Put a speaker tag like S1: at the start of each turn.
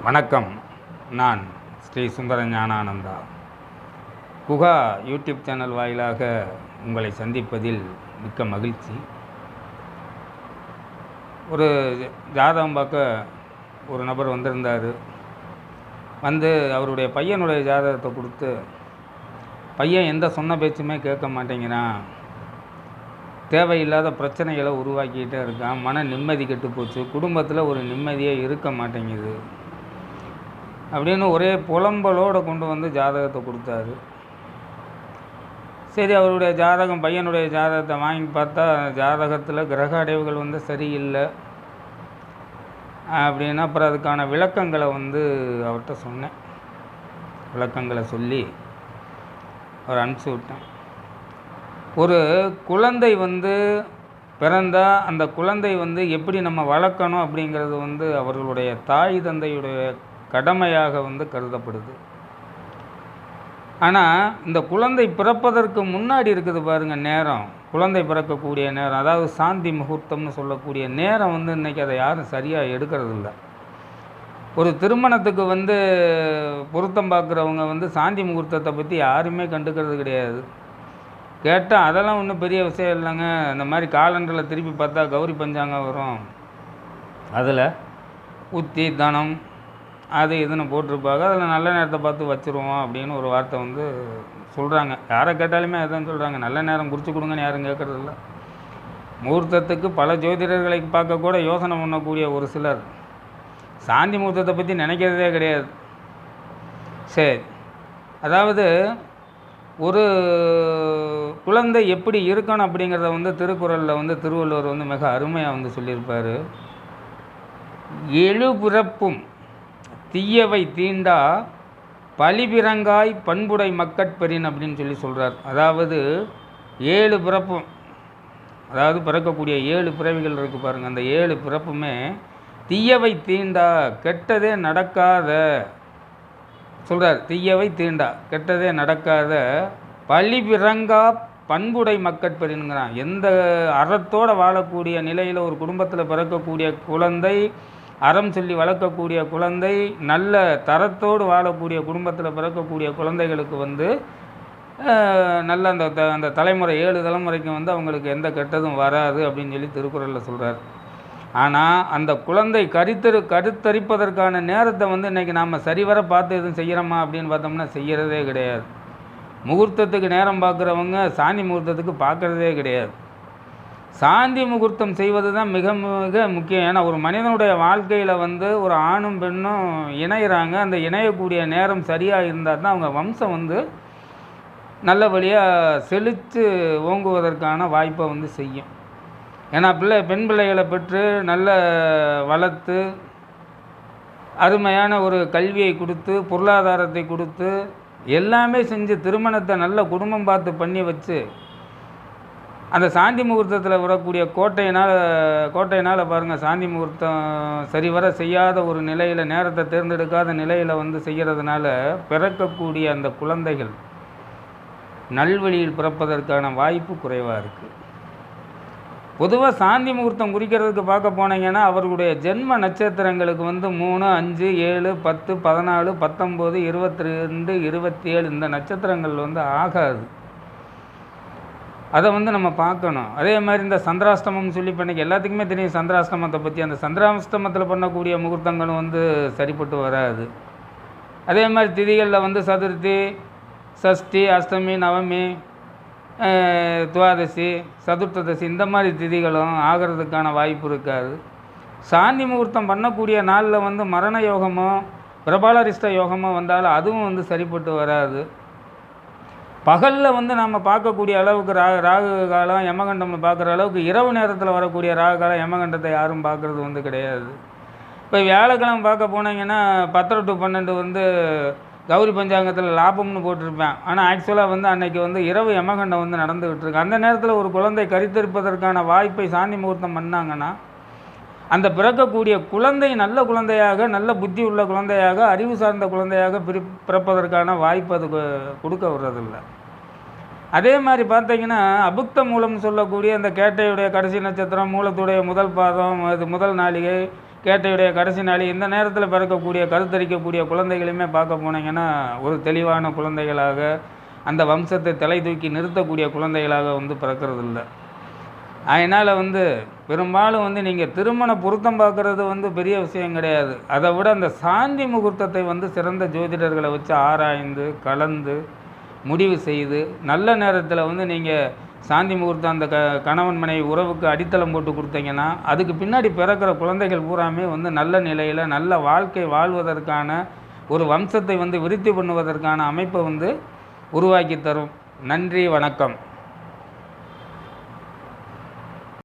S1: வணக்கம். நான் ஸ்ரீ சுந்தர Gnanananda. Guha YouTube channel வாயிலாக உங்களை சந்திப்பதில் மிக்க மகிழ்ச்சி. ஒரு ஜாதகம் பார்க்க ஒரு நபர் வந்திருந்தார். வந்து அவருடைய பையனுடைய ஜாதகத்தை கொடுத்து, பையன் எந்த சொன்ன பேச்சுமே கேட்க மாட்டேங்கிறான், தேவையில்லாத பிரச்சனைகளை உருவாக்கிக்கிட்டே இருக்கான், மன நிம்மதி கெட்டு போச்சு, குடும்பத்தில் ஒரு நிம்மதியே இருக்க மாட்டேங்குது அப்படின்னு ஒரே புலம்பலோடு கொண்டு வந்து ஜாதகத்தை கொடுத்தாரு. சரி, அவருடைய ஜாதகம், பையனுடைய ஜாதகத்தை வாங்கி பார்த்தா ஜாதகத்தில் கிரக அடைவுகள் வந்து சரியில்லை அப்படின்னா, அப்புறம் அதுக்கான விளக்கங்களை வந்து அவர்கிட்ட சொன்னேன். விளக்கங்களை சொல்லி அவர் அனுப்பிச்சி விட்டேன். ஒரு குழந்தை வந்து பிறந்தால் அந்த குழந்தை வந்து எப்படி நம்ம வளர்க்கணும் அப்படிங்கிறது வந்து அவர்களுடைய தாய் தந்தையுடைய கடமையாக வந்து கருதப்படுது. ஆனால் இந்த குழந்தை பிறப்பதற்கு முன்னாடி இருக்குது பாருங்கள் நேரம், குழந்தை பிறக்கக்கூடிய நேரம், அதாவது சாந்தி முகூர்த்தம்னு சொல்லக்கூடிய நேரம் வந்து இன்றைக்கி அதை யாரும் சரியாக எடுக்கிறதில்ல. ஒரு திருமணத்துக்கு வந்து பொருத்தம் பார்க்குறவங்க வந்து சாந்தி முகூர்த்தத்தை பற்றி யாருமே கண்டுக்கிறது கிடையாது. கேட்டால் அதெல்லாம் ஒன்றும் பெரிய விஷயம் இல்லைங்க, இந்த மாதிரி காலண்டரில் திருப்பி பார்த்தா கௌரி பஞ்சாங்கம் வரும், அதில் உத்தி தனம் அது இதுன்னு போட்டிருப்பாங்க, அதில் நல்ல நேரத்தை பார்த்து வச்சுருவோம் அப்படின்னு ஒரு வார்த்தை வந்து சொல்கிறாங்க. யாரை கேட்டாலுமே அதான் சொல்கிறாங்க, நல்ல நேரம் குறித்து கொடுங்கன்னு யாரும் கேட்குறதில்ல. முகூர்த்தத்துக்கு பல ஜோதிடர்களை பார்க்க கூட யோசனை பண்ணக்கூடிய ஒரு சிலர் சாந்தி முகூர்த்தத்தை பற்றி நினைக்கிறதே கிடையாது. சரி, அதாவது ஒரு குழந்தை எப்படி இருக்கணும் அப்படிங்கிறத வந்து திருக்குறளில் வந்து திருவள்ளுவர் வந்து மிக அருமையாக வந்து சொல்லியிருப்பார். எழுபிறப்பும் தீயவை தீண்டா பழிபிறங்காய் பண்புடை மக்கட்பெறின் அப்படின்னு சொல்கிறார். அதாவது 7 பிறப்பும், அதாவது பிறக்கக்கூடிய 7 பிறவிகள் இருக்குது பாருங்கள், அந்த 7 பிறப்புமே தீயவை தீண்டா கெட்டதே நடக்காத சொல்கிறார். தீயவை தீண்டா கெட்டதே நடக்காத பழிபிறங்கா பண்புடை மக்கட்பெறின்கிறான். எந்த அறத்தோடு வாழக்கூடிய நிலையில் ஒரு குடும்பத்தில் பிறக்கக்கூடிய குழந்தை, அறம் சொல்லி வளர்க்கக்கூடிய குழந்தை, நல்ல தரத்தோடு வாழக்கூடிய குடும்பத்தில் பிறக்கக்கூடிய குழந்தைகளுக்கு வந்து நல்ல அந்த தலைமுறை 7 தலைமுறைக்கு வந்து அவங்களுக்கு எந்த கெட்டதும் வராது அப்படின்னு சொல்லி திருக்குறளில் சொல்கிறார். ஆனால் அந்த குழந்தை கருத்தரிப்பதற்கான நேரத்தை வந்து இன்றைக்கி நாம் சரிவர பார்த்து எதுவும் செய்கிறோமா அப்படின்னு பார்த்தோம்னா செய்கிறதே கிடையாது. முகூர்த்தத்துக்கு நேரம் பார்க்குறவங்க சாந்தி முகூர்த்தத்துக்கு பார்க்குறதே கிடையாது. சாந்தி முகூர்த்தம் செய்வது தான் மிக மிக முக்கியம். ஏன்னா ஒரு மனிதனுடைய வாழ்க்கையில் வந்து ஒரு ஆணும் பெண்ணும் இணையிறாங்க, அந்த இணையக்கூடிய நேரம் சரியாக இருந்தால் தான் அவங்க வம்சம் வந்து நல்லபடியாக செழித்து ஓங்குவதற்கான வாய்ப்பை வந்து செய்யும். ஏன்னா பெண் பிள்ளைகளை பெற்று நல்ல வளர்த்து அருமையான ஒரு கல்வியை கொடுத்து பொருளாதாரத்தை கொடுத்து எல்லாமே செஞ்சு திருமணத்தை நல்ல குடும்பம் பார்த்து பண்ணி வச்சு அந்த சாந்தி முகூர்த்தத்தில் வரக்கூடிய கோட்டையினால் பாருங்கள், சாந்தி முகூர்த்தம் சரிவர செய்யாத ஒரு நிலையில், நேரத்தை தேர்ந்தெடுக்காத நிலையில் வந்து செய்கிறதுனால பிறக்கக்கூடிய அந்த குழந்தைகள் நல்வழியில் பிறப்பதற்கான வாய்ப்பு குறைவாக இருக்குது. பொதுவாக சாந்தி முகூர்த்தம் குறிக்கிறதுக்கு பார்க்க போனீங்கன்னா அவர்களுடைய ஜென்ம நட்சத்திரங்களுக்கு வந்து 3, 5, 7, 10, 14, 19, 22, 27 இந்த நட்சத்திரங்கள் வந்து ஆகாது. அதை வந்து நம்ம பார்க்கணும். அதே மாதிரி இந்த சந்திராஷ்டமம்னு சொல்லி பண்ணிக்க எல்லாத்துக்குமே தெரியும் சந்திராஷ்டமத்தை பற்றி. அந்த சந்திராஷ்டமத்தில் பண்ணக்கூடிய முகூர்த்தங்களும் வந்து சரிப்பட்டு வராது. அதே மாதிரி திதிகளில் வந்து சதுர்த்தி, சஷ்டி, அஷ்டமி, நவமி, துவாதசி, சதுர்த்ததசி இந்த மாதிரி திதிகளும் ஆகிறதுக்கான வாய்ப்பு இருக்காது. சாந்தி முகூர்த்தம் பண்ணக்கூடிய நாளில் வந்து மரண யோகமோ பிரபாலரிஷ்ட யோகமோ வந்தாலும் அதுவும் வந்து சரிப்பட்டு வராது. பகலில் வந்து நம்ம பார்க்கக்கூடிய அளவுக்கு ராகு காலம் யமகண்டம்னு பார்க்குற அளவுக்கு இரவு நேரத்தில் வரக்கூடிய ராகு காலம் யமகண்டத்தை யாரும் பார்க்குறது வந்து கிடையாது. இப்போ வியாழக்கிழமை பார்க்க போனீங்கன்னா 10 to 12 வந்து கௌரி பஞ்சாங்கத்தில் லாபம்னு போட்டிருப்பேன். ஆனால் ஆக்சுவலாக வந்து அன்றைக்கி வந்து இரவு யமகண்டம் வந்து நடந்துக்கிட்டு இருக்கு. அந்த நேரத்தில் ஒரு குழந்தை கருத்தரிப்பதற்கான வாய்ப்பை சாந்தி முகூர்த்தம் பண்ணாங்கன்னா அந்த பிறக்கக்கூடிய குழந்தை நல்ல குழந்தையாக, நல்ல புத்தி உள்ள குழந்தையாக, அறிவு சார்ந்த குழந்தையாக பிறப்பதற்கான வாய்ப்பு அது கொடுக்க விடுறதில்லை. அதே மாதிரி பார்த்தீங்கன்னா அபுக்த மூலம்னு சொல்லக்கூடிய அந்த கேட்டையுடைய கடைசி நட்சத்திரம், மூலத்துடைய முதல் பாதம், அது முதல் நாளிகை, கேட்டையுடைய கடைசி நாள் இந்த நேரத்தில் பிறக்கக்கூடிய கருத்தரிக்கக்கூடிய குழந்தைகளையுமே பார்க்க போனீங்கன்னா ஒரு தெளிவான குழந்தைகளாக அந்த வம்சத்தை தலை தூக்கி நிறுத்தக்கூடிய குழந்தைகளாக வந்து பிறக்கிறதில்ல. அதனால் வந்து பெரும்பாலும் வந்து நீங்கள் திருமண பொருத்தம் பார்க்குறது வந்து பெரிய விஷயம் கிடையாது. அதை விட அந்த சாந்தி முகூர்த்தத்தை வந்து சிறந்த ஜோதிடர்களை வச்சு ஆராய்ந்து கலந்து முடிவு செய்து நல்ல நேரத்தில் வந்து நீங்கள் சாந்தி முகூர்த்தம் அந்த கணவன் மனைவி உறவுக்கு அடித்தளம் போட்டு கொடுத்தீங்கன்னா அதுக்கு பின்னாடி பிறக்கிற குழந்தைகள் பூராமே வந்து நல்ல நிலையில் நல்ல வாழ்க்கை வாழ்வதற்கான ஒரு வம்சத்தை வந்து விருத்தி பண்ணுவதற்கான அமைப்பை வந்து உருவாக்கி தரும். நன்றி, வணக்கம்.